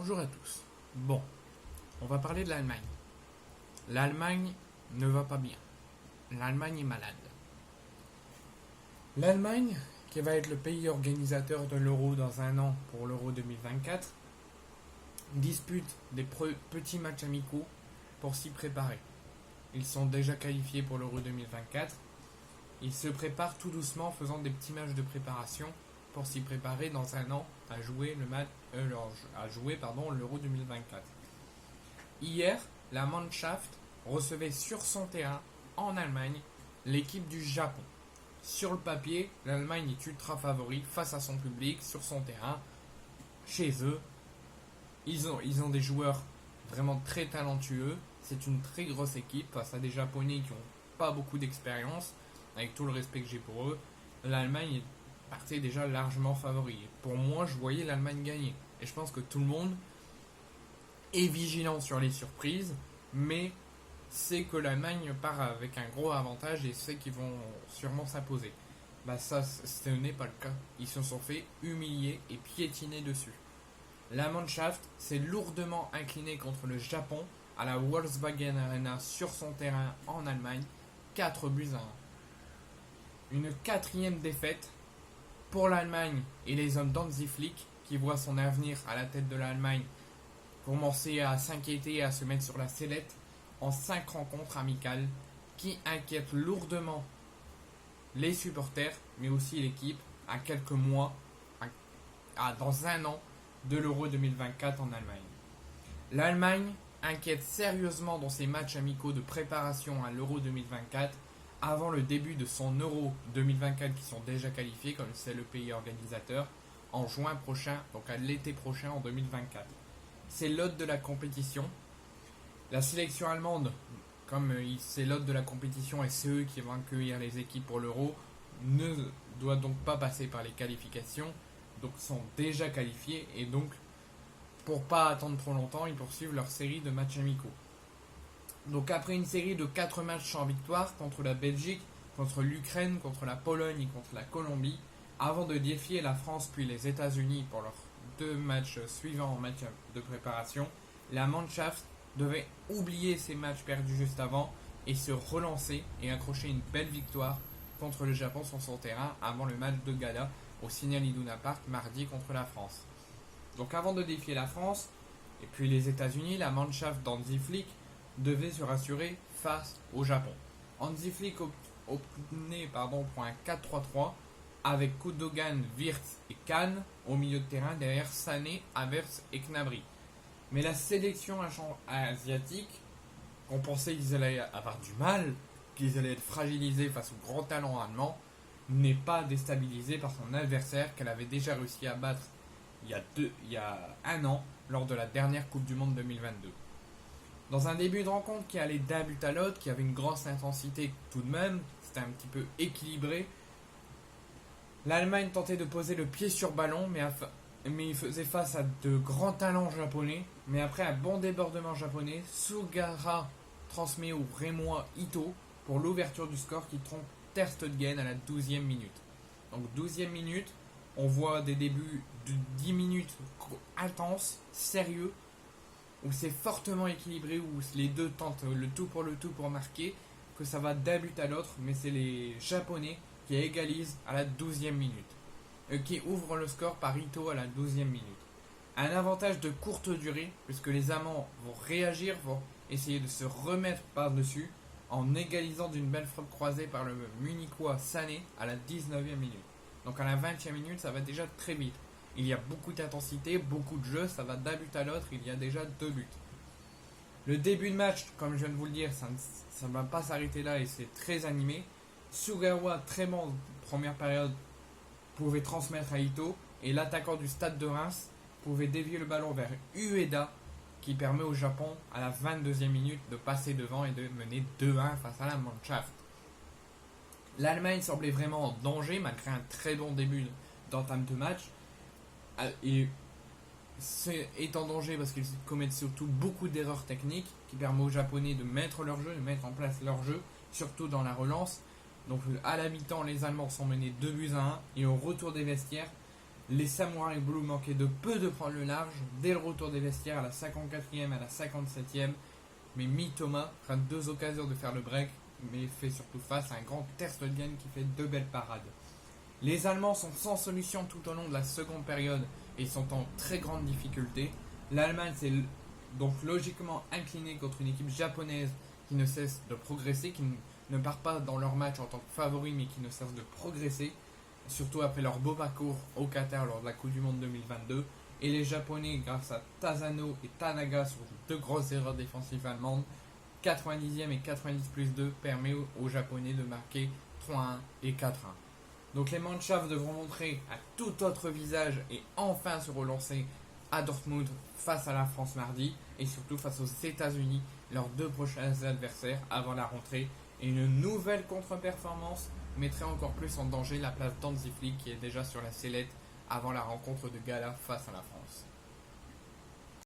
Bonjour à tous. Bon, on va parler de l'Allemagne. L'Allemagne ne va pas bien. L'Allemagne est malade. L'Allemagne, qui va être le pays organisateur de l'Euro dans un an pour l'Euro 2024, dispute des petits matchs amicaux pour s'y préparer. Ils sont déjà qualifiés pour l'Euro 2024. Ils se préparent tout doucement en faisant des petits matchs de préparation pour s'y préparer dans un an à jouer l'Euro 2024. Hier, la Mannschaft recevait sur son terrain, en Allemagne, l'équipe du Japon. Sur le papier, l'Allemagne est ultra favori face à son public, sur son terrain, chez eux. Ils ont des joueurs vraiment très talentueux. C'est une très grosse équipe face à des Japonais qui n'ont pas beaucoup d'expérience. Avec tout le respect que j'ai pour eux, l'Allemagne partait déjà largement favori. Pour moi, je voyais l'Allemagne gagner. Et je pense que tout le monde est vigilant sur les surprises, mais sait que l'Allemagne part avec un gros avantage et sait qu'ils vont sûrement s'imposer. Ça, ce n'est pas le cas. Ils se sont fait humilier et piétiner dessus. La Mannschaft s'est lourdement inclinée contre le Japon à la Volkswagen Arena sur son terrain en Allemagne, 4-1. Une quatrième défaite pour l'Allemagne et les hommes d'Hansi Flick qui voient son avenir à la tête de l'Allemagne commencer à s'inquiéter et à se mettre sur la sellette en 5 rencontres amicales qui inquiètent lourdement les supporters mais aussi l'équipe à quelques mois, dans un an de l'Euro 2024 en Allemagne. L'Allemagne inquiète sérieusement dans ses matchs amicaux de préparation à l'Euro 2024 avant le début de son Euro 2024 qui sont déjà qualifiés comme c'est le pays organisateur en juin prochain, donc à l'été prochain en 2024. C'est l'hôte de la compétition. La sélection allemande, comme c'est l'hôte de la compétition et c'est eux qui vont accueillir les équipes pour l'Euro, ne doit donc pas passer par les qualifications, donc sont déjà qualifiés et donc pour pas attendre trop longtemps, ils poursuivent leur série de matchs amicaux. Donc après une série de 4 matchs sans victoire contre la Belgique, contre l'Ukraine, contre la Pologne et contre la Colombie, avant de défier la France puis les États-Unis pour leurs 2 matchs suivants en match de préparation, la Mannschaft devait oublier ces matchs perdus juste avant et se relancer et accrocher une belle victoire contre le Japon sur son terrain avant le match de gala au Signal Iduna Park mardi contre la France. Donc avant de défier la France et puis les États-Unis, la Mannschaft d'Hansi Flick devait se rassurer face au Japon. Hansi Flick obtenait pour un 4-3-3 avec Kudogan, Wirtz et Kahn au milieu de terrain derrière Sané, Havertz et Gnabry. Mais la sélection asiatique, qu'on pensait qu'ils allaient avoir du mal, qu'ils allaient être fragilisés face au grand talent allemand, n'est pas déstabilisée par son adversaire qu'elle avait déjà réussi à battre il y a un an lors de la dernière Coupe du Monde 2022. Dans un début de rencontre qui allait d'un but à l'autre, qui avait une grosse intensité tout de même, c'était un petit peu équilibré. L'Allemagne tentait de poser le pied sur ballon, mais il faisait face à de grands talents japonais. Mais après un bon débordement japonais, Sugara transmet au Rémois Ito pour l'ouverture du score qui trompe Ter Stegen à la 12e minute. Donc 12e minute, on voit des débuts de 10 minutes intenses, sérieux, où c'est fortement équilibré, où les deux tentent le tout pour marquer, que ça va d'un but à l'autre, mais c'est les Japonais qui égalisent à la 12e minute, qui ouvrent le score par Ito à la 12e minute. Un avantage de courte durée, puisque les Allemands vont réagir, vont essayer de se remettre par-dessus, en égalisant d'une belle frappe croisée par le Munichois Sané à la 19e minute. Donc à la 20e minute, ça va déjà très vite. Il y a beaucoup d'intensité, beaucoup de jeu, ça va d'un but à l'autre, il y a déjà 2 buts. Le début de match, comme je viens de vous le dire, ça ne va pas s'arrêter là et c'est très animé. Sugawa, très bon première période, pouvait transmettre à Ito et l'attaquant du Stade de Reims pouvait dévier le ballon vers Ueda qui permet au Japon à la 22e minute de passer devant et de mener 2-1 face à la Mannschaft. L'Allemagne semblait vraiment en danger malgré un très bon début d'entame de match. Et est en danger parce qu'ils commettent surtout beaucoup d'erreurs techniques qui permettent aux Japonais de mettre leur jeu, de mettre en place leur jeu, surtout dans la relance. Donc à la mi-temps, les Allemands sont menés 2-1 et au retour des vestiaires, Les Samurai Blue manquaient de peu de prendre le large dès le retour des vestiaires à la 54e, à la 57e. Mais Mitoma rate deux occasions de faire le break, mais fait surtout face à un grand Ter Stegen qui fait deux belles parades. Les Allemands sont sans solution tout au long de la seconde période et sont en très grande difficulté. L'Allemagne s'est donc logiquement inclinée contre une équipe japonaise qui ne cesse de progresser, qui ne part pas dans leur match en tant que favori mais qui ne cesse de progresser, surtout après leur beau parcours au Qatar lors de la Coupe du Monde 2022. Et les Japonais, grâce à Tazano et Tanaga sur deux grosses erreurs défensives allemandes, 90e et 90 plus 2 permet aux Japonais de marquer 3-1 et 4-1. Donc les Mannschafts devront montrer un tout autre visage et enfin se relancer à Dortmund face à la France mardi et surtout face aux États-Unis, leurs deux prochains adversaires avant la rentrée. Et une nouvelle contre-performance mettrait encore plus en danger la place d'Hansi Flick qui est déjà sur la sellette avant la rencontre de gala face à la France.